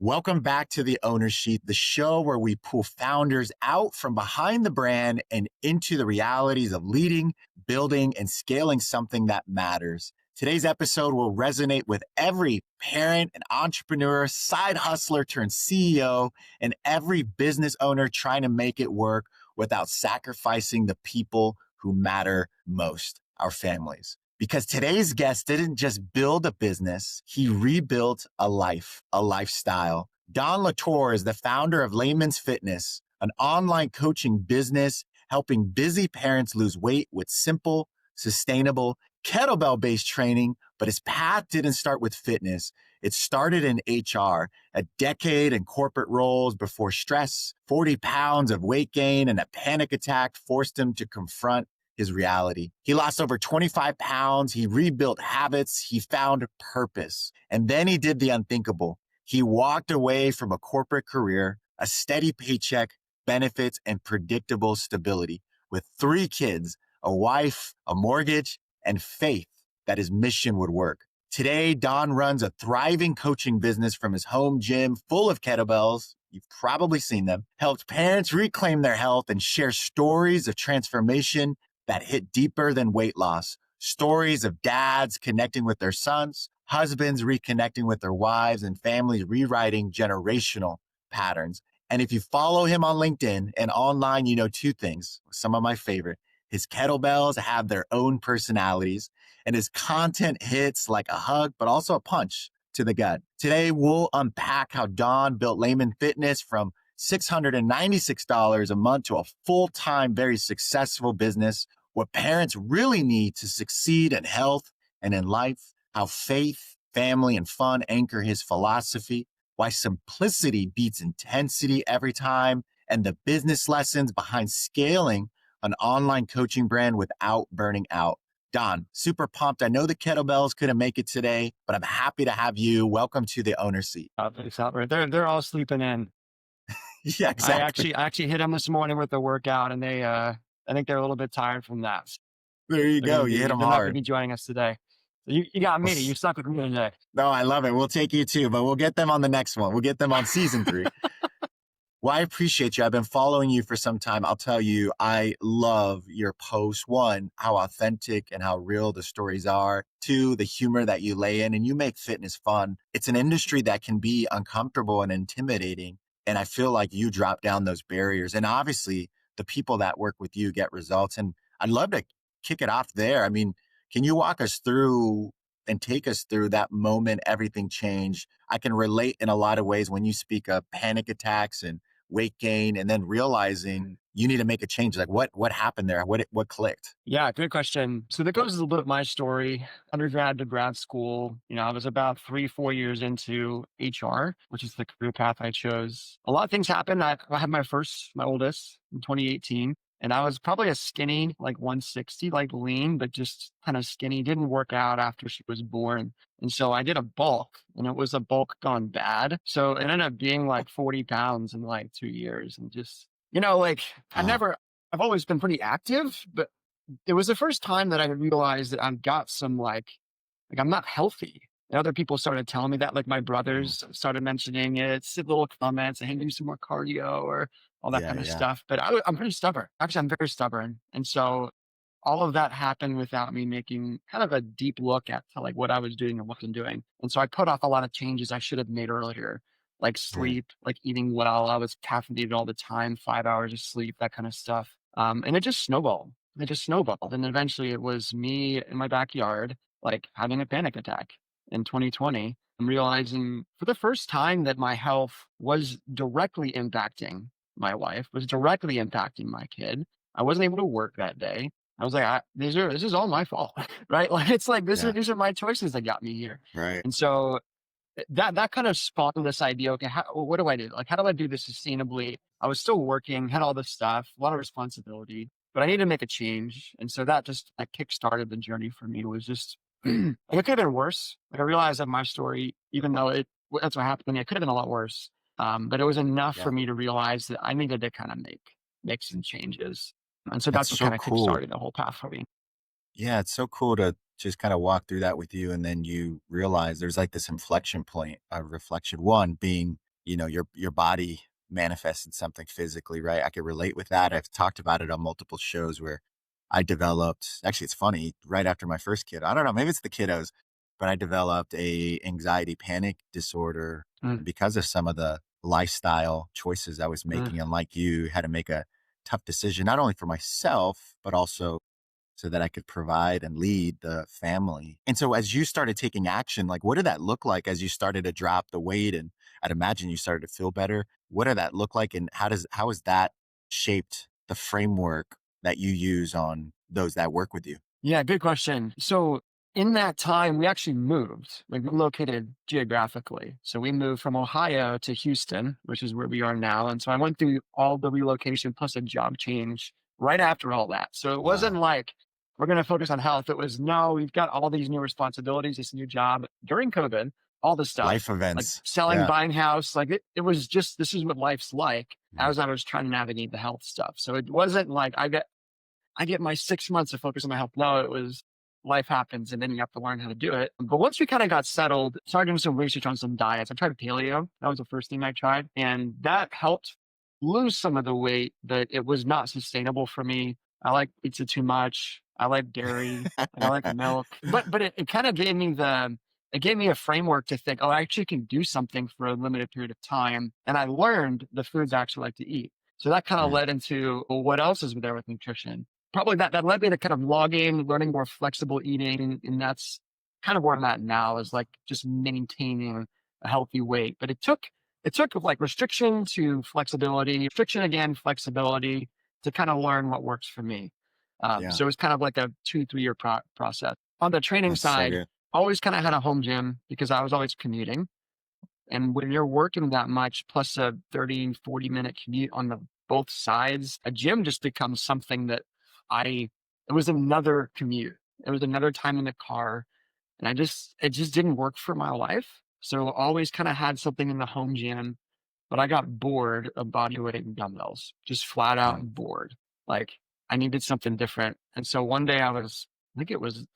Welcome back to the Owner Sheet, the show where we pull founders out from behind the brand and into the realities of leading, building, and scaling something that matters. Today's episode will resonate with every parent and entrepreneur, side hustler turned CEO, and every business owner trying to make it work without sacrificing the people who matter most, our families. Because today's guest didn't just build a business, he rebuilt a life, a lifestyle. Don LaTorre is the founder of Layman's Fitness, an online coaching business helping busy parents lose weight with simple, sustainable, kettlebell-based training. But his path didn't start with fitness. It started in HR, a decade in corporate roles before stress, 40 pounds of weight gain, and a panic attack forced him to confront his reality. He lost over 25 pounds. He rebuilt habits. He found purpose. And then he did the unthinkable. He walked away from a corporate career, a steady paycheck, benefits, and predictable stability with 3 kids, a wife, a mortgage, and faith that his mission would work. Today, Don runs a thriving coaching business from his home gym full of kettlebells. You've probably seen them. Helps parents reclaim their health and share stories of transformation that hit deeper than weight loss. Stories of dads connecting with their sons, husbands reconnecting with their wives, and families rewriting generational patterns. And if you follow him on LinkedIn and online, you know 2 things, some of my favorite. His kettlebells have their own personalities, and his content hits like a hug, but also a punch to the gut. Today, we'll unpack how Don built Layman Fitness from $696 a month to a full-time, very successful business, what parents really need to succeed in health and in life, how faith, family, and fun anchor his philosophy, why simplicity beats intensity every time, and the business lessons behind scaling an online coaching brand without burning out. Don, super pumped. I know the kettlebells couldn't make it today, but I'm happy to have you. Welcome to the Owner Seat. Thanks, Albert. They're all sleeping in. Yeah, I exactly. actually hit them this morning with the workout, and I think they're a little bit tired from that. There you go. You hit them They're not gonna hard. be joining us today. So you got me. You stuck with me today. No, I love it. We'll take you too, but we'll get them on the next one. We'll get them on season 3. Well, I appreciate you. I've been following you for some time. I'll tell you, I love your posts. 1, how authentic and how real the stories are. 2, the humor that you lay in, and you make fitness fun. It's an industry that can be uncomfortable and intimidating. And I feel like you drop down those barriers. And obviously, the people that work with you get results. And I'd love to kick it off there. I mean, can you walk us through and take us through that moment everything changed? I can relate in a lot of ways when you speak of panic attacks and weight gain, and then realizing you need to make a change. Like what happened there? What clicked? Yeah, good question. So that goes a little bit of my story. Undergrad to grad school, I was about 3, 4 years into HR, which is the career path I chose. A lot of things happened. I had my oldest in 2018. And I was probably a skinny, like 160, like lean, but just kind of skinny. Didn't work out after she was born. And so I did a bulk, and it was a bulk gone bad. So it ended up being like 40 pounds in like 2 years. And just, like Oh, I've always been pretty active, but it was the first time that I realized that I've got some like I'm not healthy. And other people started telling me that, like my mm, brothers started mentioning it, little comments, hey, do some more cardio or all that yeah, kind of yeah. stuff. But I'm pretty stubborn. Actually, I'm very stubborn. And so all of that happened without me making kind of a deep look at like what I was doing and wasn't doing. And so I put off a lot of changes I should have made earlier, like Right. sleep, like eating well. I was caffeinated all the time, 5 hours of sleep, that kind of stuff. And it just snowballed. It just snowballed. And eventually it was me in my backyard, like having a panic attack in 2020. I'm realizing for the first time that my health was directly impacting my wife, was directly impacting my kid. I wasn't able to work that day. I was like, this is all my fault, right? Like, it's like, Yeah. these are my choices that got me here. Right. And so that kind of spawned this idea. Okay, what do I do? Like, how do I do this sustainably? I was still working, had all this stuff, a lot of responsibility, but I needed to make a change. And so that just like kickstarted the journey for me. It was just, like, it could have been worse. Like, I realized that my story, even though that's what happened to me, it could have been a lot worse. But it was enough Yeah. for me to realize that I needed to kind of make some changes. And so That's that's what so kind of cool. kickstarted the whole path for me. Yeah, it's so cool to just kind of walk through that with you, and then you realize there's like this inflection point of reflection. 1 being your body manifested something physically, right? I could relate with that. I've talked about it on multiple shows where I developed, actually it's funny, right after my first kid. I don't know, maybe it's the kiddos, but I developed a anxiety panic disorder Mm, because of some of the lifestyle choices I was mm. making. And like you, had to make a tough decision, not only for myself, but also so that I could provide and lead the family. And so as you started taking action, like what did that look like as you started to drop the weight? And I'd imagine you started to feel better. What did that look like? And how has that shaped the framework that you use on those that work with you? Yeah, good question. So in that time, we actually moved, like we located geographically. So we moved from Ohio to Houston, which is where we are now. And so I went through all the relocation plus a job change right after all that. So it wasn't Wow. like we're going to focus on health. It was no, we've got all these new responsibilities, this new job during COVID, all this stuff Life like events. selling, Yeah. buying house. Like it was just, this is what life's like Mm. as I was trying to navigate the health stuff. So it wasn't like I get my 6 months to focus on my health. No, it was life happens and then you have to learn how to do it. But once we kind of got settled, started doing some research on some diets. I tried paleo. That was the first thing I tried. And that helped lose some of the weight, but it was not sustainable for me. I like pizza too much. I like dairy. Like I like milk. But it kind of gave me it gave me a framework to think, oh, I actually can do something for a limited period of time. And I learned the foods I actually like to eat. So that kind of Mm. led into, well, what else is there with nutrition? Probably that led me to kind of logging, learning more flexible eating, and that's kind of where I'm at now is like just maintaining a healthy weight. But it took like restriction to flexibility, restriction again, flexibility to kind of learn what works for me. Yeah. So it was kind of like a 2 3 year process. On the training That's so side, good. always kind of had a home gym because I was always commuting. And when you're working that much, plus a 30 40 minute commute on the both sides, a gym just becomes something that it was another commute. It was another time in the car. And it just didn't work for my life. So always kind of had something in the home gym, but I got bored of bodyweight dumbbells, just flat out Mm. bored. Like I needed something different. And so one day I think it was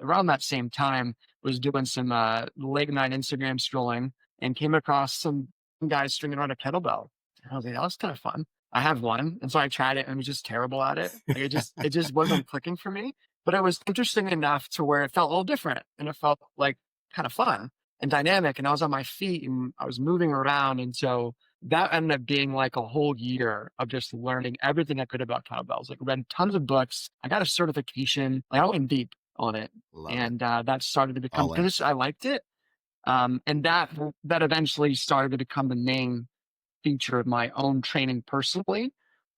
around that same time, was doing some late night Instagram scrolling and came across some guys stringing around a kettlebell. And I was like, that was kind of fun. I have one. And so I tried it and was just terrible at it. Like it just wasn't clicking for me. But it was interesting enough to where it felt a little different and it felt like kind of fun and dynamic. And I was on my feet and I was moving around. And so that ended up being like a whole year of just learning everything I could about kettlebells. Like read tons of books. I got a certification. Like I went deep on it. Love it. And that started to become All in. because I liked it. And that eventually started to become the main feature of my own training personally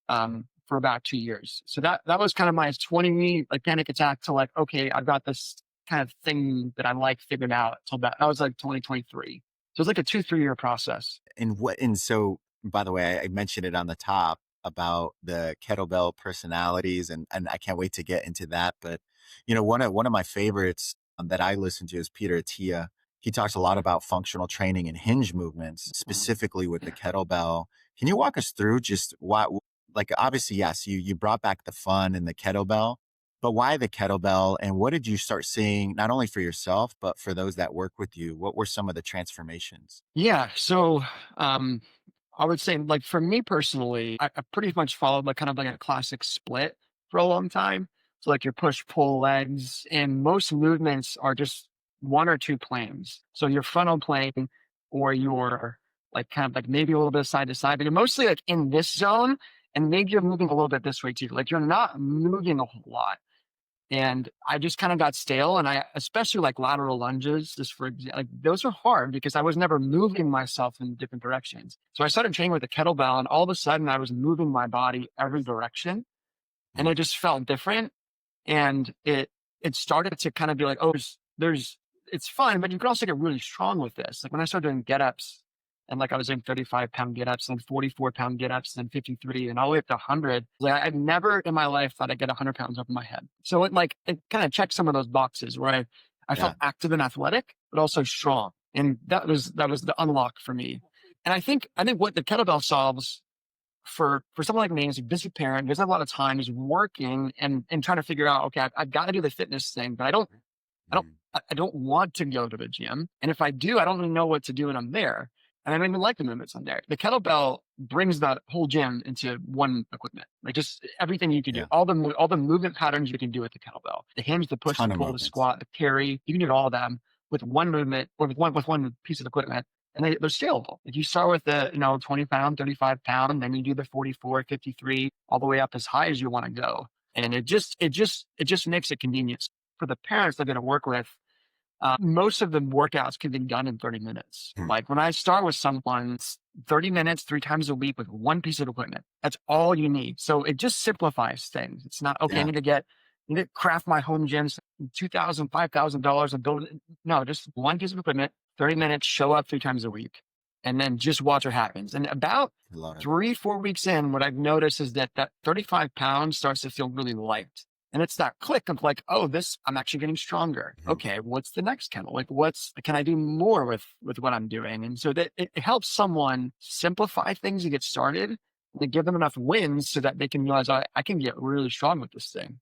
for about 2 years. So that was kind of my 20 like panic attack to like, okay, I've got this kind of thing that I like figured out. So that was like 2023. So it's like a 2 3 year process. And so, by the way, I mentioned it on the top about the kettlebell personalities, and I can't wait to get into that. But one of my favorites that I listen to is Peter Attia. He talks a lot about functional training and hinge movements, Mhm. specifically with the kettlebell. Can you walk us through just why? Like, obviously, yes, you brought back the fun in the kettlebell, but why the kettlebell? And what did you start seeing not only for yourself but for those that work with you? What were some of the transformations? Yeah. So um I would say, like, for me personally, I pretty much followed like kind of like a classic split for a long time. So, like, your push pull legs, and most movements are just one or two planes. So, your frontal plane, or your like kind of like maybe a little bit side to side, but you're mostly like in this zone, and maybe you're moving a little bit this way too. Like, you're not moving a whole lot. And I just kind of got stale. And I, especially like lateral lunges, just for example, like those are hard because I was never moving myself in different directions. So I started training with a kettlebell, and all of a sudden I was moving my body every direction, and it Mm. just felt different. And it started to kind of be like, oh, there's it's fun, but you can also get really strong with this. Like when I started doing get ups, and like I was doing 35-pound get ups and 44-pound get ups and 53 and all the way up to 100. Like I've never in my life thought I'd get 100 pounds over my head. So it kind of checked some of those boxes where I Yeah. felt active and athletic, but also strong. And that was the unlock for me. And I think what the kettlebell solves for someone like me as a busy parent, doesn't have a lot of time, is working and trying to figure out, okay, I've got to do the fitness thing, but I don't Mm. I don't want to go to the gym. And if I do, I don't really know what to do when I'm there. and I don't even like the movements on there. The kettlebell brings that whole gym into one equipment, like just everything you can do, Yeah. all the movement patterns you can do with the kettlebell, the hinge, the push, the Ton of pull, the movements. squat, the carry. You can do all of them with one movement or with one piece of equipment. And they're scalable. If you start with the 20 pound, 35 pound, then you do the 44, 53, all the way up as high as you want to go. And it just makes it convenient for the parents they're going to work with. Most of the workouts can be done in 30 minutes. Hmm. Like when I start with someone, it's 30 minutes, 3 times a week with one piece of equipment. That's all you need. So it just simplifies things. It's not, okay, Yeah. I need to craft my home gyms, $2,000, $5,000 and build it. No, just one piece of equipment, 30 minutes, show up 3 times a week, and then just watch what happens. And about I love it. 3, 4 weeks in, what I've noticed is that 35 pounds starts to feel really light. And it's that click of like, oh, I'm actually getting stronger. Mhm. Okay, what's the next kennel? Like, can I do more with what I'm doing? And so that it helps someone simplify things and get started, and to give them enough wins so that they can realize I can get really strong with this thing.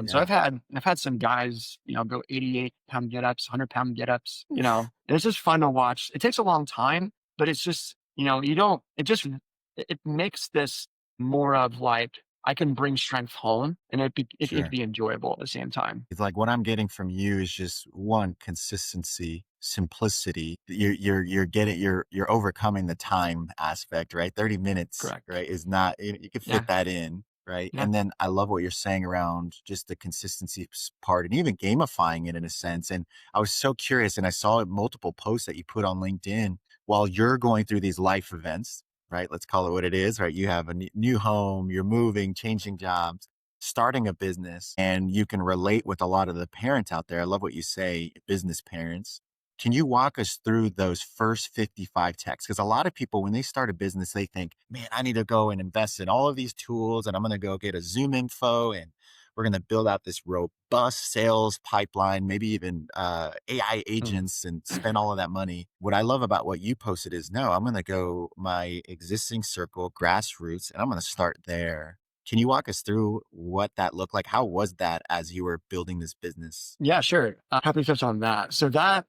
So Yeah. I've had some guys, go 88-pound get-ups, 100-pound get-ups, and it's just fun to watch. It takes a long time, but it's just, you don't, it makes this more of like, I can bring strength home, and it'd Sure. be enjoyable at the same time. It's like what I'm getting from you is just one, consistency, simplicity. You're overcoming the time aspect, right? 30 minutes, Correct. right, is not you could fit Yeah. that in, right? Yeah. And then I love what you're saying around just the consistency part and even gamifying it in a sense. And I was so curious, and I saw multiple posts that you put on LinkedIn while you're going through these life events, right? Let's call it what it is, right? You have a new home, you're moving, changing jobs, starting a business, and you can relate with a lot of the parents out there. I love what you say, business parents. Can you walk us through those first 55 texts? Because a lot of people, when they start a business, they think, man, I need to go and invest in all of these tools, and I'm going to go get a Zoom info, and we're going to build out this robust sales pipeline, maybe even AI Mm. agents, and spend all of that money. What I love about what you posted is no, I'm going to go my existing circle, grassroots, and I'm going to start there. Can you walk us through what that looked like? How was that as you were building this business? Yeah, sure. Happy to touch on that. So that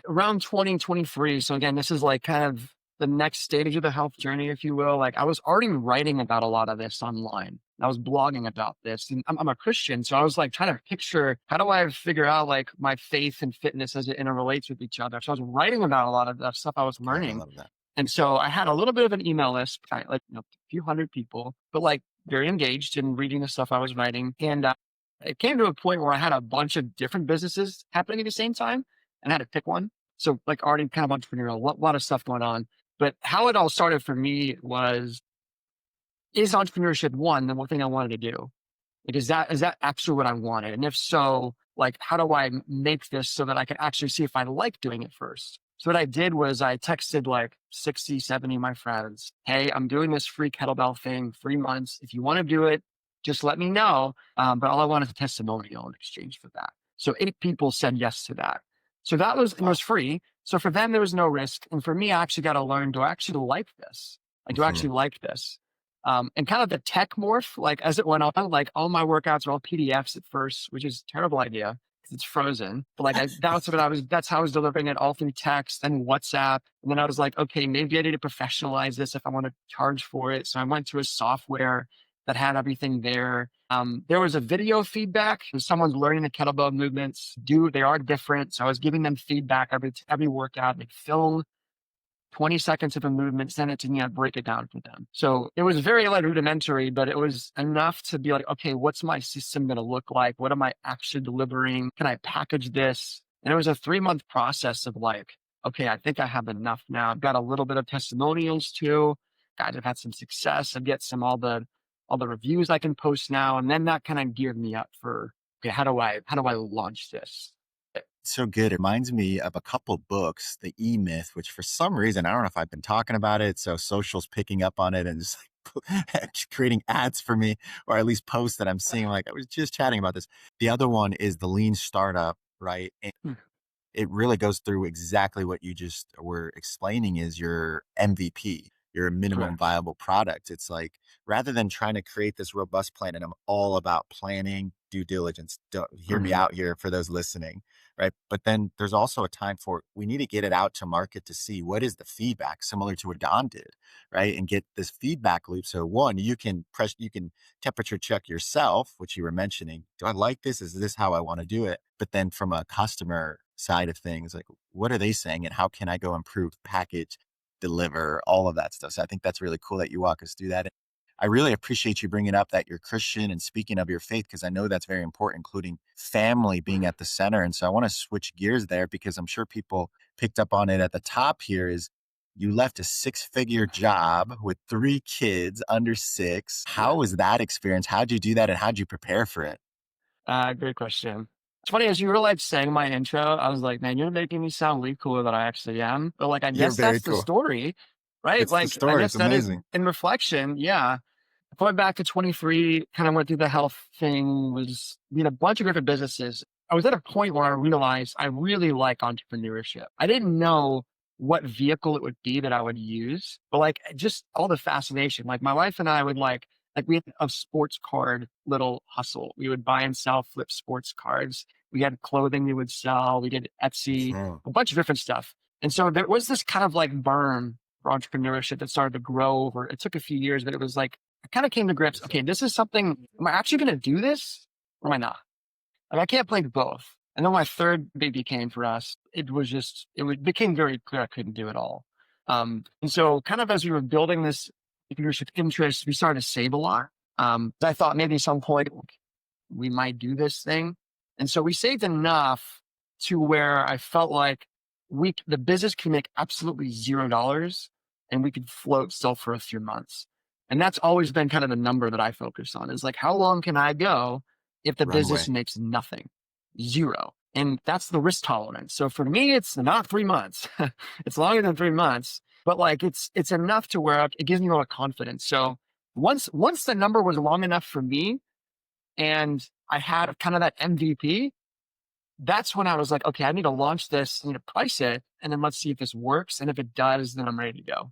around 2023. So again, this is like kind of the next stage of the health journey, if you will. Like I was already writing about a lot of this online. I was blogging about this, and I'm a Christian. So I was like trying to picture, how do I figure out like my faith and fitness as it interrelates with each other? So I was writing about a lot of that stuff I was Okay, I learning. love that. And so I had a little bit of an email list, kind of like, a few hundred people, but like very engaged in reading the stuff I was writing. And it came to a point where I had a bunch of different businesses happening at the same time, and I had to pick one. So like already kind of entrepreneurial, a lot of stuff going on. But how it all started for me was, is entrepreneurship one, the one thing I wanted to do? Like, is that actually what I wanted? And if so, like, how do I make this so that I can actually see if I like doing it first? So what I did was I texted like 60, 70 of my friends, hey, I'm doing this free kettlebell thing, 3 months. If you want to do it, just let me know. But all I want is a testimonial in exchange for that. So 8 people said yes to that. So that was, it Wow. was free. So for them, there was no risk. And for me, I actually got to learn, do I actually like this? Like, do I Mhm. actually like this? And kind of the tech morph, like as it went on, like all my workouts were all PDFs at first, which is a terrible idea because it's frozen. But like that's how I was delivering it, all through text and WhatsApp. And then I was like, okay, maybe I need to professionalize this if I want to charge for it. So I went to a software that had everything there. There was a video feedback. If someone's learning the kettlebell movements, they are different. So I was giving them feedback every workout. They film 20 seconds of a movement, send it to me, I'd break it down for them. So it was very like rudimentary, but it was enough to be like, okay, what's my system going to look like? What am I actually delivering? Can I package this? And it was a 3 month process of like, okay, I think I have enough now. I've got a little bit of testimonials too. Guys have had some success. I've got all the reviews I can post now. And then that kind of geared me up for, okay, how do I launch this? So good. It reminds me of a couple books, The E Myth, which for some reason, I don't know if I've been talking about it. So social's picking up on it and just like creating ads for me, or at least posts that I'm seeing. Like I was just chatting about this. The other one is The Lean Startup, right? And Hmm. it really goes through exactly what you just were explaining is your MVP. you're a minimum Correct. viable product. It's like rather than trying to create this robust plan, and I'm all about planning, due diligence. Don't hear me Mhm. out here for those listening, right? But then there's also a time for we need to get it out to market to see what is the feedback, similar to what Don did, right? And get this feedback loop. So one, you can temperature check yourself, which you were mentioning. Do I like this? Is this how I want to do it? But then from a customer side of things, like what are they saying and how can I go improve package, deliver, all of that stuff. So I think that's really cool that you walk us through that. I really appreciate you bringing up that you're Christian and speaking of your faith, because I know that's very important, including family being Mhm. at the center. And so I want to switch gears there because I'm sure people picked up on it at the top here is you left a six-figure job with three kids under six. Yeah. How was that experience? How'd you do that and how'd you prepare for it? Great question. It's funny as you were like saying my intro, I was like, man, you're making me sound way cooler than I actually am. But like, I You're guess very that's the cool. story, right? It's the Like, I story. It's guess that is amazing. in reflection. Yeah. Going back to 23, kind of went through the health thing, was a bunch of different businesses. I was at a point where I realized I really like entrepreneurship. I didn't know what vehicle it would be that I would use, but like just all the fascination. Like my wife and I would like we had a sports card little hustle. We would buy and sell flip sports cards. We had clothing we would sell. We did Etsy, Sure. a bunch of different stuff. And so there was this kind of like burn for entrepreneurship that started to grow over. It took a few years, but it was like I kind of came to grips. Okay, this is something. Am I actually going to do this, or am I not? Like I can't play both. And then my third baby came for us. Became very clear I couldn't do it all. And so, kind of as we were building this entrepreneurship interest, we started to save a lot. I thought maybe at some point we might do this thing. And so we saved enough to where I felt like the business can make absolutely $0 and we could float still for a few months. And that's always been kind of the number that I focus on is like, how long can I go if the business Runway. makes nothing? Zero. And that's the risk tolerance. So for me, it's not 3 months. It's longer than 3 months, but like it's enough to where it gives me a lot of confidence. So once the number was long enough for me, and I had kind of that MVP, that's when I was like, okay, I need to launch this, I need to price it, and then let's see if this works. And if it does, then I'm ready to go.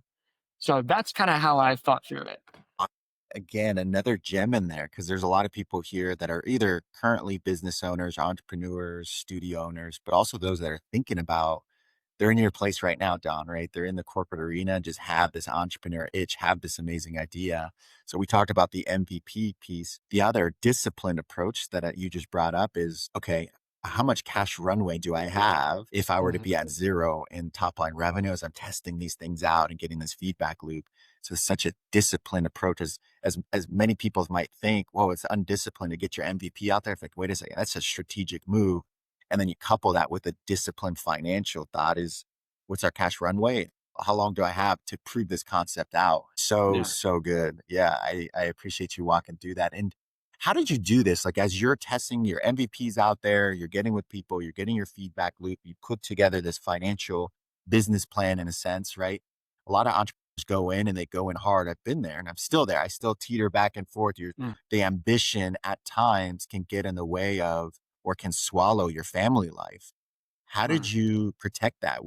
So that's kind of how I thought through it. Uh, Again, another gem in there because there's a lot of people here that are either currently business owners, entrepreneurs, studio owners, but also those that are thinking about they're in your place right now, Don, right? They're in the corporate arena, just have this entrepreneur itch, have this amazing idea. So we talked about the MVP piece. The other disciplined approach that you just brought up is, okay, how much cash runway do I have if I were to Mhm. be at zero in top line revenue as I'm testing these things out and getting this feedback loop? So it's such a disciplined approach as many people might think, whoa, it's undisciplined to get your MVP out there. It's like, wait a second, that's a strategic move. And then you couple that with a disciplined financial thought is what's our cash runway? How long do I have to prove this concept out? So, Yeah. so good. Yeah, I appreciate you walking through that. And how did you do this? Like as you're testing your MVPs out there, you're getting with people, you're getting your feedback loop, you put together this financial business plan in a sense, right? A lot of entrepreneurs go in and they go in hard. I've been there and I'm still there. I still teeter back and forth. Mm, The ambition at times can get in the way of or can swallow your family life. How did mm. you protect that?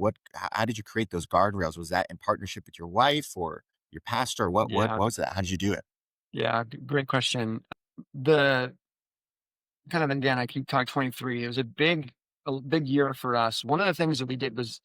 How did you create those guardrails? Was that in partnership with your wife or your pastor? Yeah. What was that? How did you do it? Yeah. Great question. The kind of, again, I keep talking 23. It was a big year for us. One of the things that we did was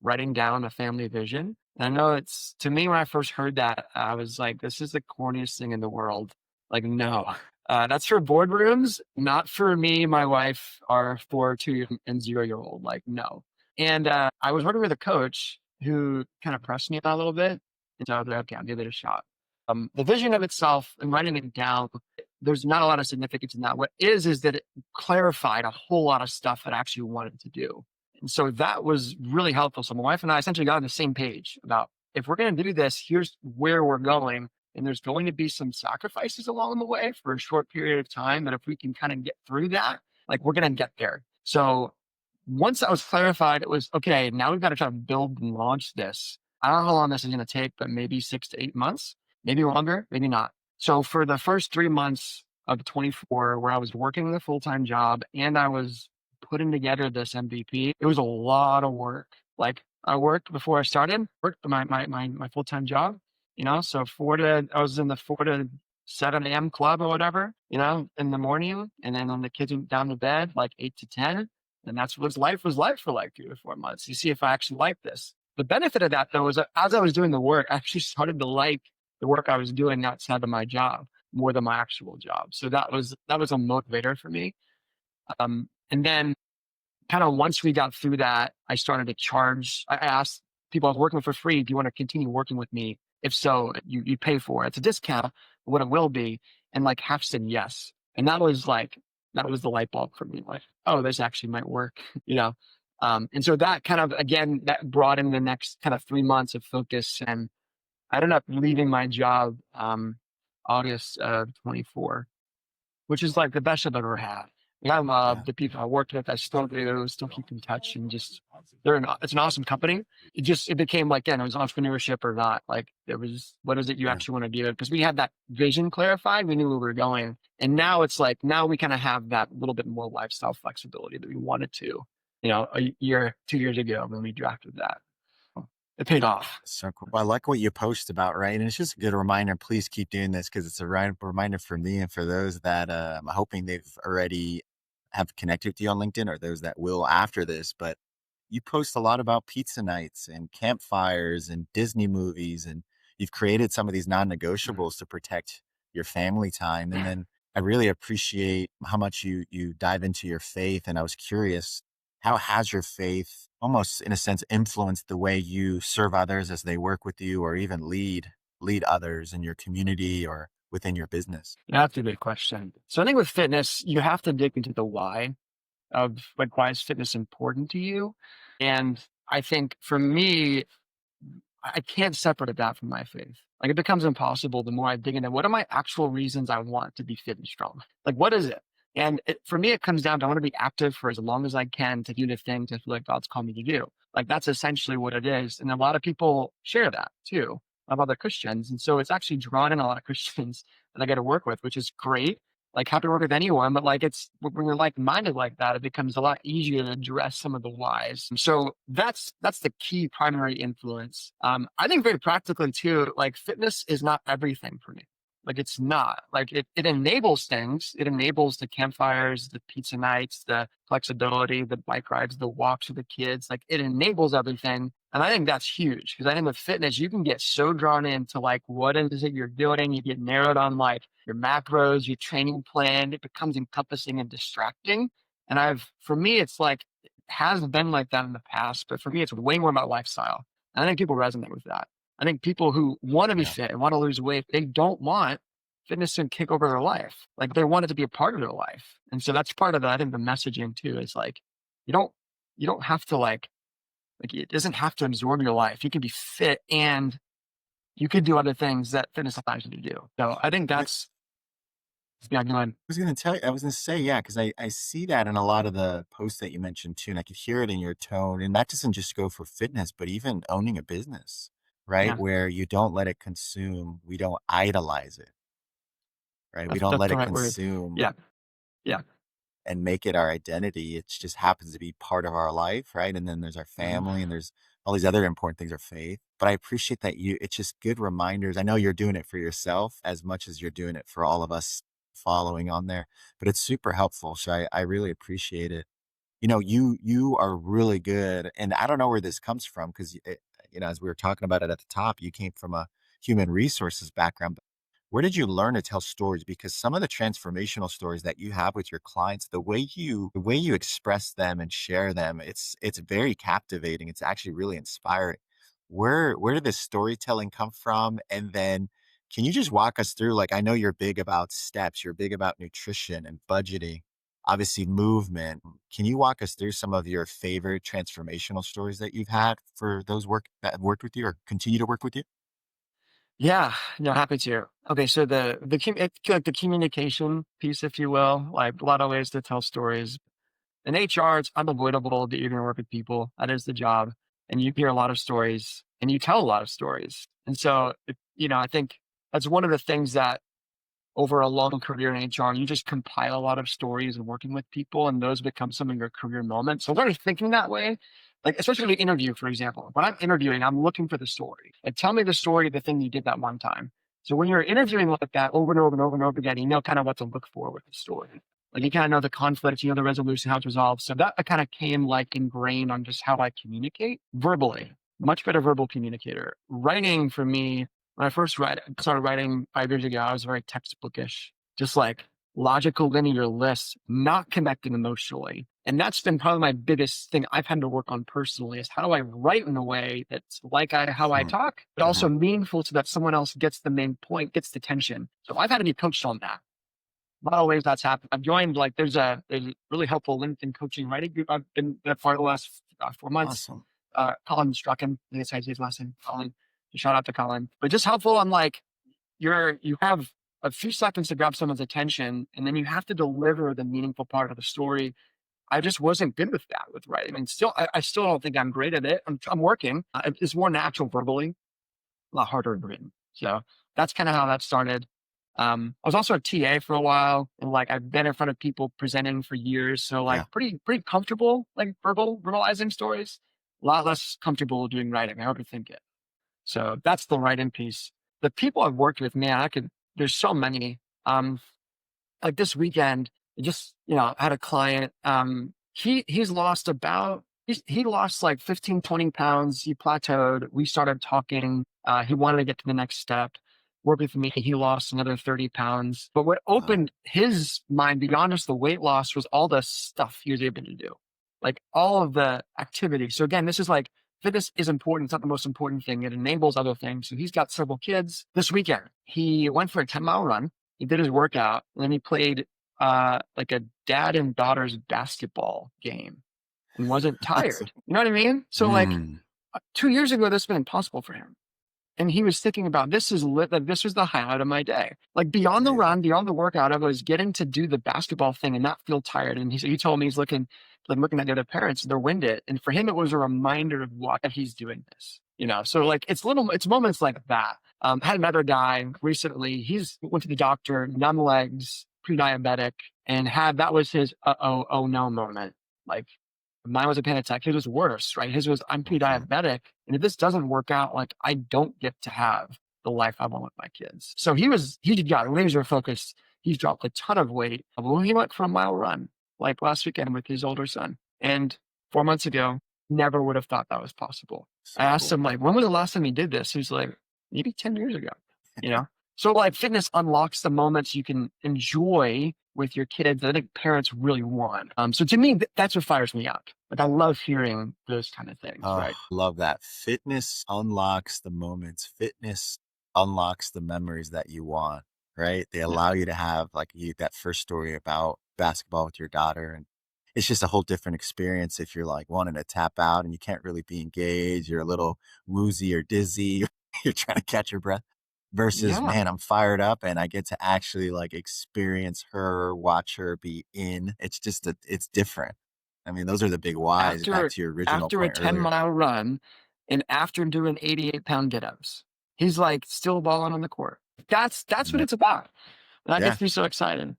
writing down a family vision. And I know it's to me when I first heard that, I was like, this is the corniest thing in the world. Like, no, that's for boardrooms, not for me, my wife, our 4, 2, and 0 year old. Like, no. And I was working with a coach who kind of pressed me on that a little bit. And so I was like, okay, I'll give it a shot. The vision of itself and writing it down, there's not a lot of significance in that. What is that it clarified a whole lot of stuff that I actually wanted to do. And so that was really helpful. So my wife and I essentially got on the same page about if we're going to do this, here's where we're going. And there's going to be some sacrifices along the way for a short period of time. That if we can kind of get through that, like we're going to get there. So once that was clarified, it was okay. Now we've got to try to build and launch this. I don't know how long this is going to take, but maybe 6 to 8 months, maybe longer, maybe not. So for the first 3 months of 24, where I was working the full time job and I was putting together this MVP, it was a lot of work. Like I worked before I started, worked my full time job, So I was in the 4 to 7 a.m. club or whatever, in the morning. And then when the kids went down to bed, like 8 to 10, and that's what life was like for like 3 to 4 months. You see if I actually like this. The benefit of that though was that as I was doing the work, I actually started to like the work I was doing outside of my job more than my actual job. So that was a motivator for me. And then kind of once we got through that, I started to charge. I asked people I was working with for free, do you want to continue working with me? If so, you pay for it. It's a discount, what it will be. And like half said yes. And that was the light bulb for me. Like, oh, this actually might work, you know? And so that kind of, again, that brought in the next kind of 3 months of focus. And I ended up leaving my job August of 24, which is like the best I've ever had. Like, I love Yeah. the people I worked with. I still do, still keep in touch, and just it's an awesome company. It became like, it was entrepreneurship or not. Like, there was, what is it you Yeah. actually want to do? Because we had that vision clarified, we knew where we were going, and now it's like now we kind of have that little bit more lifestyle flexibility that we wanted to, a year, 2 years ago when we drafted that. It paid off. So cool. Well, I like what you post about, right? And it's just a good reminder. Please keep doing this because it's a reminder for me and for those that I'm hoping they've already have connected with you on LinkedIn or those that will after this. But you post a lot about pizza nights and campfires and Disney movies, and you've created some of these Mhm. non-negotiables to protect your family time. And then I really appreciate how much you dive into your faith. And I was curious, how has your faith almost in a sense influenced the way you serve others as they work with you or even lead others in your community or within your business? That's a good question. So I think with fitness, you have to dig into the why of like, why is fitness important to you? And I think for me, I can't separate that from my faith. Like, it becomes impossible the more I dig into what are my actual reasons I want to be fit and strong. Like, what is it? And for me, it comes down to I want to be active for as long as I can to do the things I feel like God's called me to do. Like, that's essentially what it is. And a lot of people share that too, of other Christians. And so it's actually drawn in a lot of Christians that I get to work with, which is great. Like, happy to work with anyone, but like, it's when you're like minded like that, it becomes a lot easier to address some of the whys. So that's the key primary influence. I think very practically too, like, fitness is not everything for me. Like, it's not. Like, it enables things. It enables the campfires, the pizza nights, the flexibility, the bike rides, the walks with the kids. Like, it enables everything. And I think that's huge because I think with fitness, you can get so drawn into like what is it you're doing. You get narrowed on like your macros, your training plan. It becomes encompassing and distracting. And for me, it's like, it has been like that in the past, but for me, it's way more about lifestyle. And I think people resonate with that. I think people who want to be Yeah. fit and want to lose weight, they don't want fitness to kick over their life. Like, they want it to be a part of their life. And so that's part of the, I think the messaging too is like, you don't, you don't have to like, it doesn't have to absorb your life. You can be fit and you could do other things that fitness allows you to do. So I think I that's, yeah, go ahead. was gonna tell you, I was gonna say, yeah, because I see that in a lot of the posts that you mentioned too, and I could hear it in your tone. And that doesn't just go for fitness, but even owning a business, right? Yeah, Where you don't let it consume, we don't idolize it, right? We don't that's let the it right word. consume Yeah. Yeah. and make it our identity. It just happens to be part of our life, right? And then there's our Mhm. family and there's all these other important things, our faith. But I appreciate that it's just good reminders. I know you're doing it for yourself as much as you're doing it for all of us following on there, but it's super helpful. So I really appreciate it. You are really good. And I don't know where this comes from because, as we were talking about it at the top, you came from a human resources background. Where did you learn to tell stories? Because some of the transformational stories that you have with your clients, the way you express them and share them, it's very captivating. It's actually really inspiring. Where did this storytelling come from? And then can you just walk us through, like, I know you're big about steps, you're big about nutrition and budgeting, obviously movement. Can you walk us through some of your favorite transformational stories that you've had for those that have worked with you or continue to work with you? Yeah, no, happy to. Okay, so it's like the communication piece, if you will, like a lot of ways to tell stories. In HR, it's unavoidable that you're going to work with people. That is the job, and you hear a lot of stories, and you tell a lot of stories. And so, I think that's one of the things that over a long career in HR, you just compile a lot of stories and working with people, and those become some of your career moments. So I started thinking that way, like especially when we interview, for example. When I'm interviewing, I'm looking for the story. Like, tell me the story of the thing you did that one time. So when you're interviewing like that over and over and over and over again, you know kind of what to look for with the story. Like you kind of know the conflict, you know the resolution, how it's resolved. So that kind of came like ingrained on just how I communicate verbally. Much better verbal communicator. Writing for me, when I first started writing 5 years ago, I was very textbookish, just like logical linear lists, not connecting emotionally. And that's been probably my biggest thing I've had to work on personally is how do I write in a way that's like how I Hmm. talk, but also Mhm. meaningful so that someone else gets the main point, gets the tension. So I've had to be coached on that. A lot of ways that's happened. I've joined like there's a really helpful LinkedIn coaching writing group. I've been there for the last 4 months. Awesome. Colin Strucken, I think that's his last name. Colin. Shout out to Colin. But just helpful on like you have a few seconds to grab someone's attention, and then you have to deliver the meaningful part of the story. I just wasn't good with that with writing, and I still don't think I'm great at it. I'm working. It's more natural verbally, a lot harder in written. So that's kind of how that started. I was also a TA for a while, and like I've been in front of people presenting for years, so like Yeah. pretty comfortable like verbalizing stories. A lot less comfortable doing writing. I overthink it. So that's the writing piece. The people I've worked with, man, there's so many. Like this weekend, just, I had a client, he's lost he lost like 15, 20 pounds. He plateaued. We started talking. He wanted to get to the next step. Worked with me. He lost another 30 pounds. But what Wow. opened his mind beyond just the weight loss was all the stuff he was able to do, like all of the activity. So again, this is like fitness is important. It's not the most important thing. It enables other things. So he's got several kids. This weekend, he went for a 10-mile run. He did his workout, and then he played like a dad and daughter's basketball game and wasn't Awesome. tired. You know what I mean? So like Mm. 2 years ago, this would have been impossible for him. And he was thinking about this is lit, like this was the highlight of my day. Like beyond the Amazing. run, beyond the workout, I was getting to do the basketball thing and not feel tired. And he told me he's looking at the other parents, they're winded. And for him, it was a reminder of why he's doing this. So like it's moments like that. Had another guy recently, he's went to the doctor, numb legs, pre-diabetic, and that was his oh no moment. Like mine was a panic attack. His was worse, right? His was I'm Mhm. pre-diabetic, and if this doesn't work out, like I don't get to have the life I want with my kids. So he got laser focused. He's dropped a ton of weight. Well, he went for a mile run like last weekend with his older son, and 4 months ago, never would have thought that was possible. I So asked cool. him like, when was the last time he did this? He's like, maybe 10 years ago. You know, so like fitness unlocks the moments you can enjoy with your kids that I think parents really want. So to me, that's what fires me up. Like I love hearing those kind of things, Oh, right? love that. Fitness unlocks the moments. Fitness unlocks the memories that you want, right? They Yeah. allow you to have like that first story about basketball with your daughter. And it's just a whole different experience if you're like wanting to tap out and you can't really be engaged. You're a little woozy or dizzy. You're trying to catch your breath versus, Yeah. man, I'm fired up and I get to actually like experience her, watch her be in. It's just, it's different. I mean, those are the big whys back After to your original after a point earlier. 10-mile run and after doing 88-pound get-ups, he's like still balling on the court. That's what Yeah. it's about. And that Yeah. gets me so excited.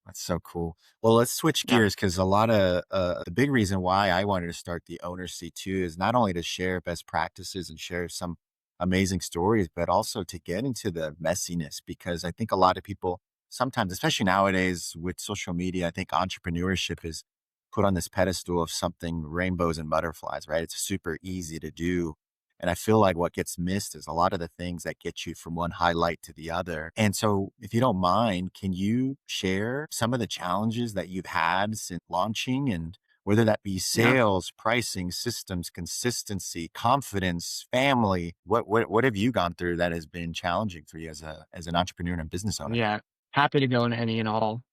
That's so cool. Well, let's switch Yeah. gears because a lot of the big reason why I wanted to start the owner seat too is not only to share best practices and share some amazing stories, but also to get into the messiness because I think a lot of people sometimes, especially nowadays with social media, I think entrepreneurship is put on this pedestal of something rainbows and butterflies, right? It's super easy to do. And I feel like what gets missed is a lot of the things that get you from one highlight to the other. And so, if you don't mind, can you share some of the challenges that you've had since launching and whether that be Yeah. sales, pricing, systems, consistency, confidence, family? What have you gone through that has been challenging for you as an entrepreneur and a business owner? Yeah, happy to go into any and all.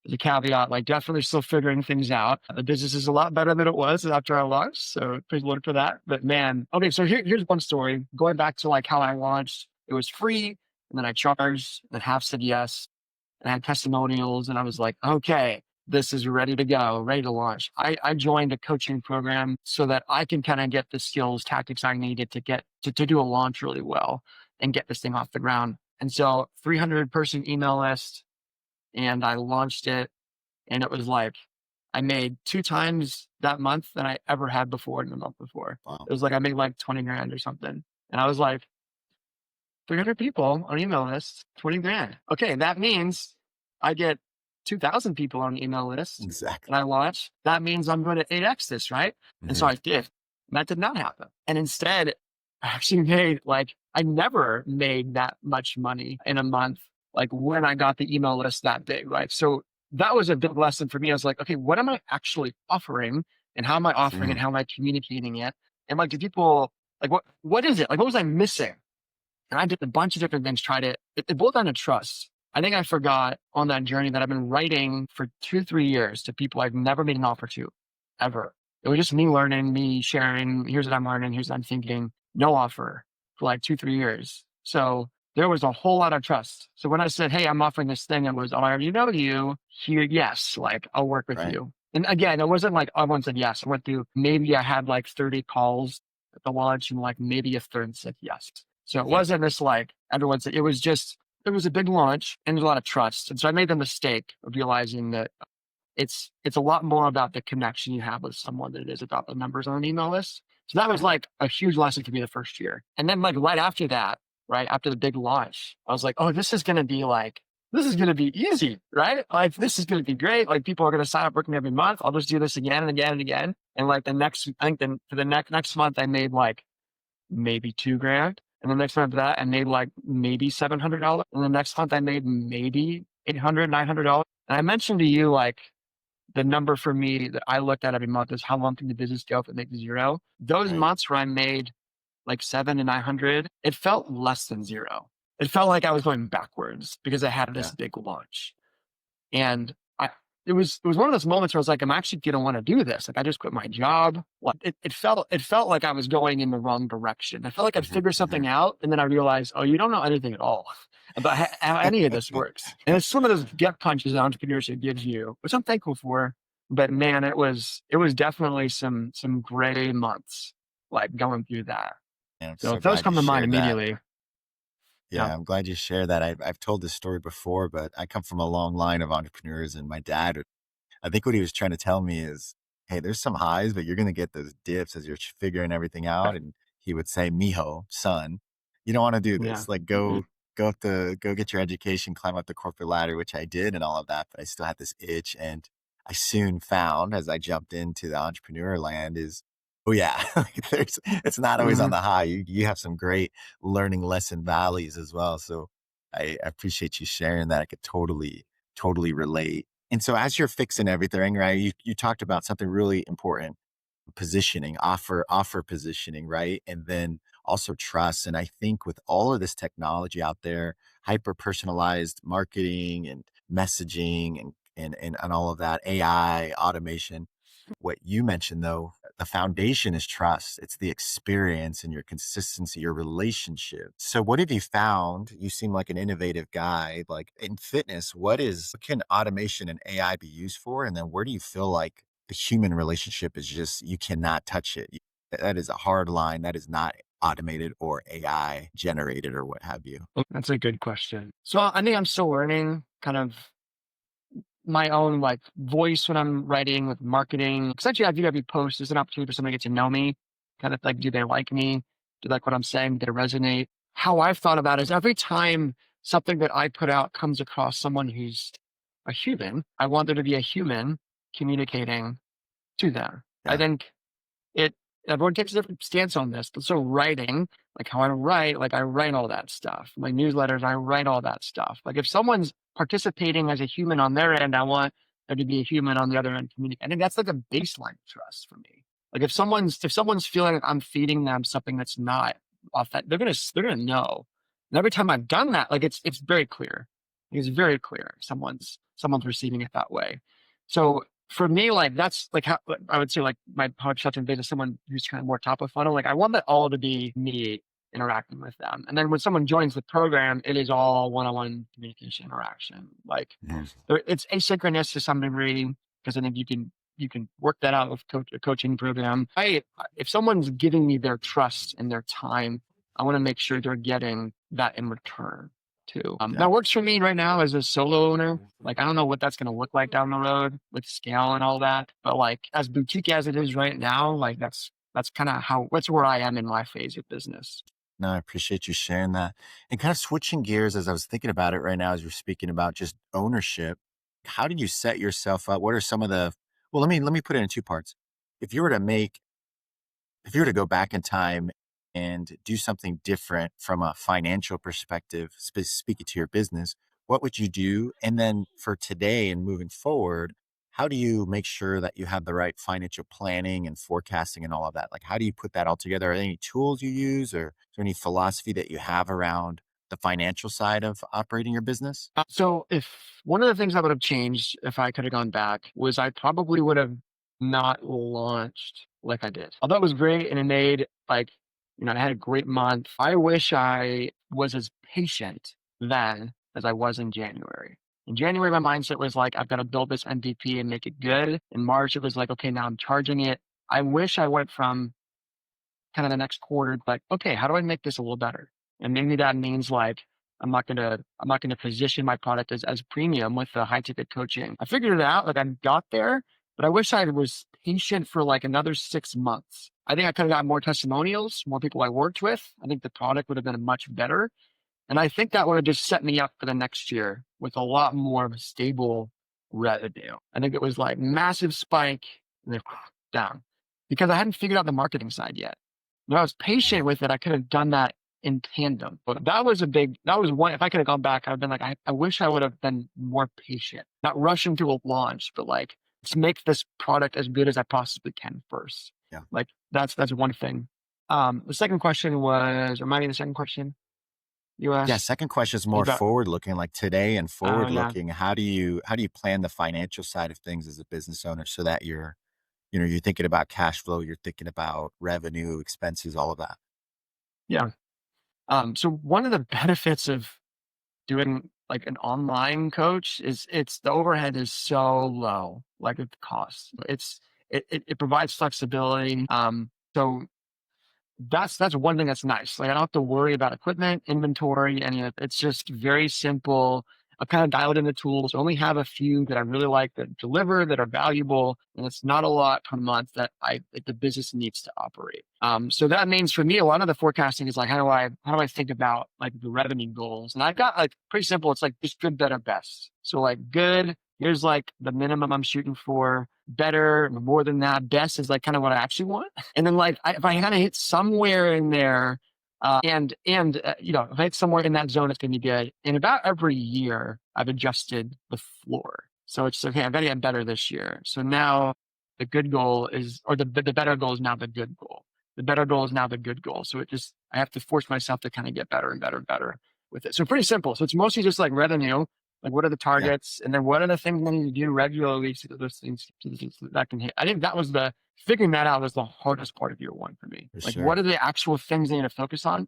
As a caveat, like definitely still figuring things out. The business is a lot better than it was after I launched, so praise the Lord for that. But man, okay, so here's one story. Going back to like how I launched, it was free, and then I charged, and half said yes, and I had testimonials, and I was like, okay, this is ready to go, ready to launch. I joined a coaching program so that I can kind of get the skills, tactics I needed to get to do a launch really well and get this thing off the ground. And so 300-person email list, and I launched it, and it was like I made 2 times that month than I ever had before in the month before. Wow. It was like I made like 20 grand or something. And I was like, 300 people on email list, 20 grand. Okay, that means I get 2,000 people on an email list Exactly. and I launch. That means I'm going to 8x this, right? And so Mhm. I did. And that did not happen. And instead, I actually made like, I never made that much money in a month, like when I got the email list that big, right? So that was a big lesson for me. I was like, okay, what am I actually offering? And how am I offering and Mm. how am I communicating it? And like, do people, like, what is it? Like, what was I missing? And I did a bunch of different things, tried it boiled down to trust. I think I forgot on that journey that I've been writing for 2, 3 years to people I've never made an offer to, ever. It was just me learning, me sharing, here's what I'm learning, here's what I'm thinking, no offer for like 2, 3 years. So there was a whole lot of trust. So when I said, hey, I'm offering this thing, it was, oh, I already know you. Here, yes, like I'll work with Right. you. And again, it wasn't like everyone said yes. I went through, maybe I had like 30 calls at the launch and like maybe a third said yes. So it Mhm. wasn't this like everyone said, it was just, it was a big launch and there's a lot of trust. And so I made the mistake of realizing that it's a lot more about the connection you have with someone than it is about the numbers on an email list. So that was like a huge lesson for me the first year. And then like right after that, right after the big launch, I was like, oh, this is gonna be like, this is gonna be easy, right? Like this is gonna be great. Like people are gonna sign up working every month. I'll just do this again and again and again. And like the next, I think then for the next month, I made like maybe 2 grand. And the next month that I made like maybe $700. And the next month I made maybe 800, $900. And I mentioned to you like the number for me that I looked at every month is how long can the business go if it makes zero? Those Right. months where I made like 7 to 900, it felt less than zero. It felt like I was going backwards because I had this Yeah. big launch. And it was one of those moments where I was like, I'm actually gonna want to do this. Like I just quit my job. Like it felt like I was going in the wrong direction. I felt like I'd Mhm. figured something Mhm. out, and then I realized, oh, you don't know anything at all about how any of this works. And it's some of those gut punches that entrepreneurship gives you, which I'm thankful for. But man, it was definitely some gray months, like going through that. And I'm So so if those glad you come to mind shared that. immediately, yeah, Yeah, I'm glad you shared that. I've told this story before, but I come from a long line of entrepreneurs, and my dad, I think what he was trying to tell me is, "Hey, there's some highs, but you're gonna get those dips as you're figuring everything out." And he would say, "Mijo, son, you don't want to do yeah, this. Like, mhm, go get your education, climb up the corporate ladder," which I did, and all of that. But I still had this itch, and I soon found as I jumped into the entrepreneur land is, oh yeah, like, there's it's not always on mhm. the high. You have some great learning lesson valleys as well. So I appreciate you sharing that. I could totally relate. And so as you're fixing everything, right, you talked about something really important, positioning, offer positioning, right? And then also trust. And I think with all of this technology out there, hyper personalized marketing and messaging and all of that, AI, automation, what you mentioned though, the foundation is trust. It's the experience and your consistency, your relationship. So what have you found? You seem like an innovative guy. Like in fitness, what can automation and AI be used for? And then where do you feel like the human relationship is just you cannot touch it? That is a hard line. That is not automated or AI generated or what have you. That's a good question. So I think I'm still learning kind of my own like voice when I'm writing with marketing. Because actually, I view every post as an opportunity for someone to get to know me. Kind of like, do they like me? Do they like what I'm saying? Did it resonate? How I've thought about it is every time something that I put out comes across someone who's a human, I want there to be a human communicating to them. I Yeah. think it everyone takes a different stance on this, but so writing, like how I write all that stuff. My newsletters, I write all that stuff. Like if someone's participating as a human on their end, I want there to be a human on the other end communicating. I think that's like a baseline of trust for me. Like if someone's feeling like I'm feeding them something that's not authentic, they're gonna know. And every time I've done that, like it's very clear. It's very clear someone's receiving it that way. So for me, like that's like how like, I would say like my how I've shut in business, someone who's kind of more top of funnel. Like I want that all to be me interacting with them. And then when someone joins the program, it is all one-on-one communication interaction. Like Mhm. it's asynchronous to some degree because I think you can work that out with a coaching program. If someone's giving me their trust and their time, I want to make sure they're getting that in return. too. Yeah. That works for me right now as a solo owner. Like, I don't know what that's going to look like down the road with scale and all that. But like, as boutique as it is right now, like that's kind of that's where I am in my phase of business. No, I appreciate you sharing that. And kind of switching gears as I was thinking about it right now, as you're speaking about just ownership, how do you set yourself up? What are some of the, well, let me put it in two parts. If you were to make if you were to go back in time and do something different from a financial perspective, speaking to your business, what would you do? And then for today and moving forward, how do you make sure that you have the right financial planning and forecasting and all of that? Like, how do you put that all together? Are there any tools you use, or is there any philosophy that you have around the financial side of operating your business? So if one of the things I would have changed if I could have gone back was I probably would have not launched like I did. Although it was great and it made like, I had a great month. I wish I was as patient then as I was in January. In January, my mindset was like, I've got to build this MVP and make it good. In March, it was like, okay, now I'm charging it. I wish I went from kind of the next quarter, like, okay, how do I make this a little better? And maybe that means like I'm not gonna position my product as premium with the high ticket coaching. I figured it out, like I got there, but I wish I was patient for like another 6 months. I think I could have got more testimonials, more people I worked with. I think the product would have been much better. And I think that would have just set me up for the next year with a lot more of a stable revenue. I think it was like massive spike and then down because I hadn't figured out the marketing side yet. When I was patient with it, I could have done that in tandem. But that was one. If I could have gone back, I'd been like, I wish I would have been more patient, not rushing to a launch, but like, let's make this product as good as I possibly can first. Yeah. Like that's one thing. The second question was, remind me of the second question you Yeah, asked. second question is more About, forward looking, like today and oh forward yeah. looking. How do you plan the financial side of things as a business owner so that you're thinking about cash flow, you're thinking about revenue, expenses, all of that? Yeah. So one of the benefits of doing like an online coach is it's the overhead is so low, like the cost. It provides flexibility. So that's one thing that's nice. Like I don't have to worry about equipment, inventory, any of it. It's just very simple. I've kind of dialed in the tools. I only have a few that I really like that deliver, that are valuable, and it's not a lot per month that the business needs to operate. So that means for me, a lot of the forecasting is like, how do I think about like the revenue goals? And I've got like pretty simple. It's like just good, better, best. So like good, here's like the minimum I'm shooting for. Better, more than that. Best is like kind of what I actually want. And then like if I kind of hit somewhere in there, if I hit somewhere in that zone, it's gonna be good. And about every year, I've adjusted the floor. So it's okay. I've got to get better this year. So now the good goal is, or the better goal is now the good goal. The better goal is now the good goal. So I have to force myself to kind of get better and better and better with it. So pretty simple. So it's mostly just like revenue. Like, what are the Yeah, targets? And then what are the things I need to do regularly so that those things that can hit? I think that was figuring that out was the hardest part of year one for me. for Like, what sure. are the actual things I need to focus on?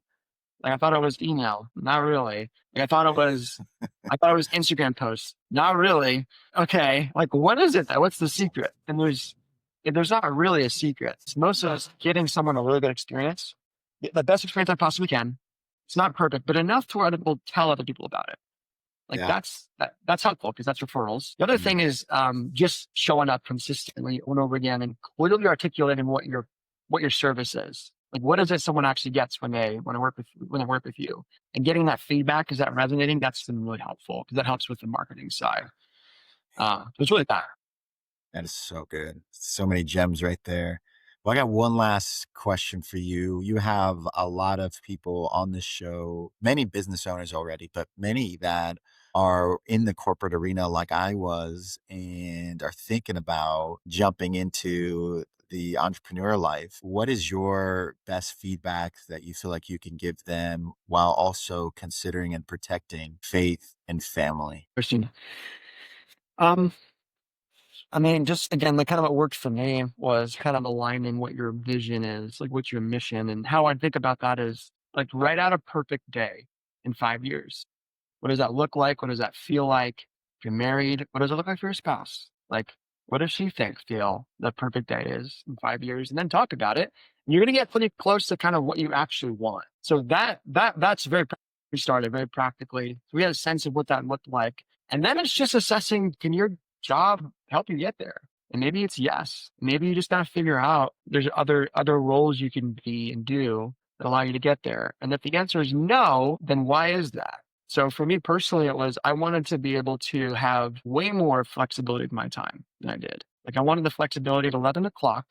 Like, I thought it was email. Not really. Like, I thought it was Instagram posts. Not really. Okay. Like, what is it though? What's the secret? And there's not really a secret. It's most of us getting someone a really good experience, the best experience I possibly can. It's not perfect, but enough to where other people tell other people about it. Like Yeah. that's helpful because that's referrals. The other Mhm. thing is just showing up consistently over and over again and clearly articulating what your service is. Like what is it someone actually gets when they work with you, and getting that feedback, is that resonating? That's been really helpful because that helps with the marketing side. So it's really that. That is so good. So many gems right there. Well, I got one last question for you. You have a lot of people on this show, many business owners already, but many that are in the corporate arena like I was and are thinking about jumping into the entrepreneur life. What is your best feedback that you feel like you can give them while also considering and protecting faith and family? Christian. Um, I mean, just again, like kind of what worked for me was kind of aligning what your vision is, like what's your mission, and how I think about that is like write out a perfect day in 5 years. What does that look like? What does that feel like? If you're married, what does it look like for your spouse? Like, what does she feel the perfect day is in 5 years? And then talk about it. And you're gonna get pretty close to kind of what you actually want. So that's very practical. we started very practically. So we had a sense of what that looked like. And then it's just assessing, can your job help you get there? And maybe it's yes. Maybe you just gotta figure out there's other roles you can be and do that allow you to get there. And if the answer is no, then why is that? So for me personally, it was I wanted to be able to have way more flexibility with my time than I did. Like I wanted the flexibility at 11 o'clock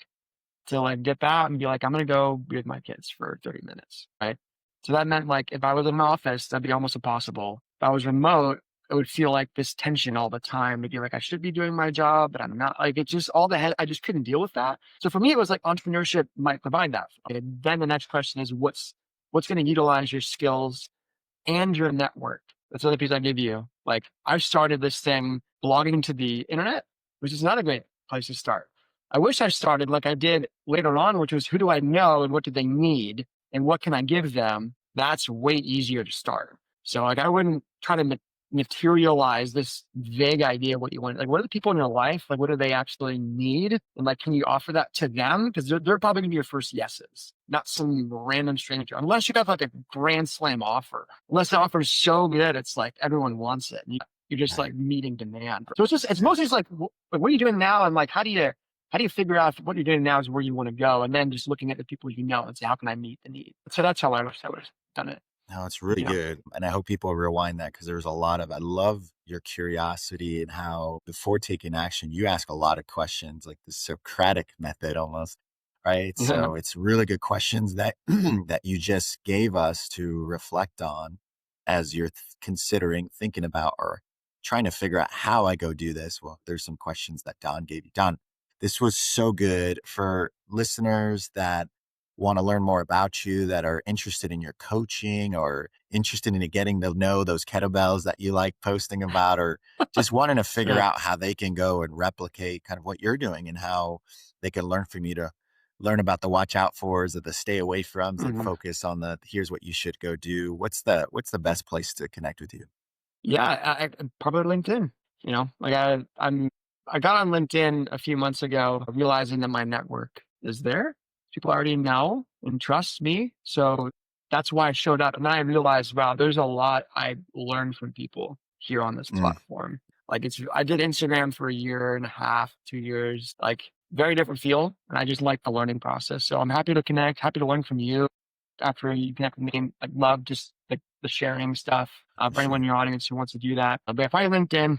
to like dip out and be like, I'm gonna go be with my kids for 30 minutes, right? So that meant like if I was in an office, that'd be almost impossible. If I was remote, it would feel like this tension all the time to be like, I should be doing my job, but I'm not. Like it's just all the head. I just couldn't deal with that. So for me, it was like entrepreneurship might provide that. And then the next question is what's going to utilize your skills and your network. That's the other piece I give you. Like I started this thing blogging to the internet, which is not a great place to start. I wish I started like I did later on, which was who do I know and what do they need and what can I give them? That's way easier to start. So like I wouldn't try to materialize this vague idea of what you want. Like what are the people in your life? Like what do they actually need? And like can you offer that to them? Because they're probably gonna be your first yeses, not some random stranger. Unless you got like a grand slam offer. Unless the offer is so good, it's like everyone wants it. And you're just Right. like meeting demand. So it's mostly just like what are you doing now? And like how do you figure out if what you're doing now is where you want to go? And then just looking at the people you know and say, how can I meet the need? So that's how I wish I would have done it. No, it's really You know? good. And I hope people rewind that because there's a lot of, I love your curiosity and how before taking action, you ask a lot of questions, like the Socratic method almost, right? Yeah. So it's really good questions that, that you just gave us to reflect on as you're considering, thinking about, or trying to figure out how I go do this. Well, there's some questions that Don gave you. Don, this was so good for listeners that want to learn more about you, that are interested in your coaching or interested in getting to know those kettlebells that you like posting about, or just wanting to figure Yeah. out how they can go and replicate kind of what you're doing and how they can learn from you to learn about the watch out fors or the stay away froms and Mhm. focus on the here's what you should go do. What's the best place to connect with you? Yeah, probably LinkedIn. You know, like I got on LinkedIn a few months ago, realizing that my network is there. People already know and trust me, so that's why I showed up. And then I realized, wow, there's a lot I learned from people here on this Mm, platform. Like I did Instagram for a year and a half, 2 years, like very different feel, and I just like the learning process. So I'm happy to connect, happy to learn from you after you connect with me. I love just the sharing stuff for for anyone in sure. your audience who wants to do that. But if I LinkedIn,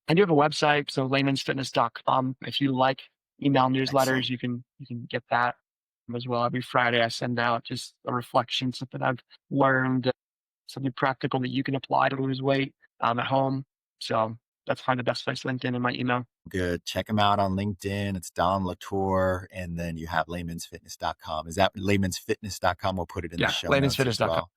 I do have a website, so laymansfitness.com. If you like email newsletters, Excellent. you can get that as well. Every Friday, I send out just a reflection, something I've learned, something practical that you can apply to lose weight at home. So that's probably the best place, LinkedIn and my email. Good. Check him out on LinkedIn. It's Don LaTorre. And then you have laymansfitness.com. Is that laymansfitness.com? We'll put it in the Yeah, show notes as laymansfitness.com. well.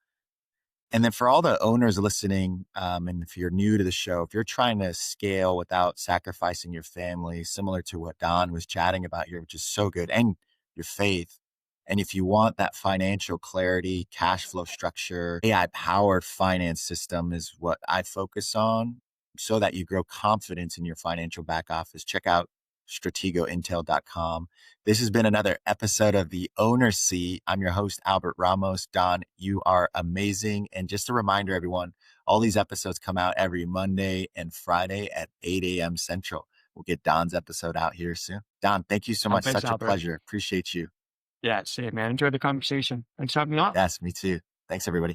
And then for all the owners listening, and if you're new to the show, if you're trying to scale without sacrificing your family, similar to what Don was chatting about here, which is so good, and your faith. And if you want that financial clarity, cash flow structure, AI powered finance system is what I focus on so that you grow confidence in your financial back office. Check out strategointel.com. This has been another episode of The Owner Seat. I'm your host, Albert Ramos. Don, you are amazing. And just a reminder, everyone, all these episodes come out every Monday and Friday at 8 a.m. Central. We'll get Don's episode out here soon. Don, thank you so much. Thanks, Such a Albert. pleasure. Appreciate you. Yeah, see it, man. Enjoy the conversation. Thanks for having me on. Yes, me too. Thanks, everybody.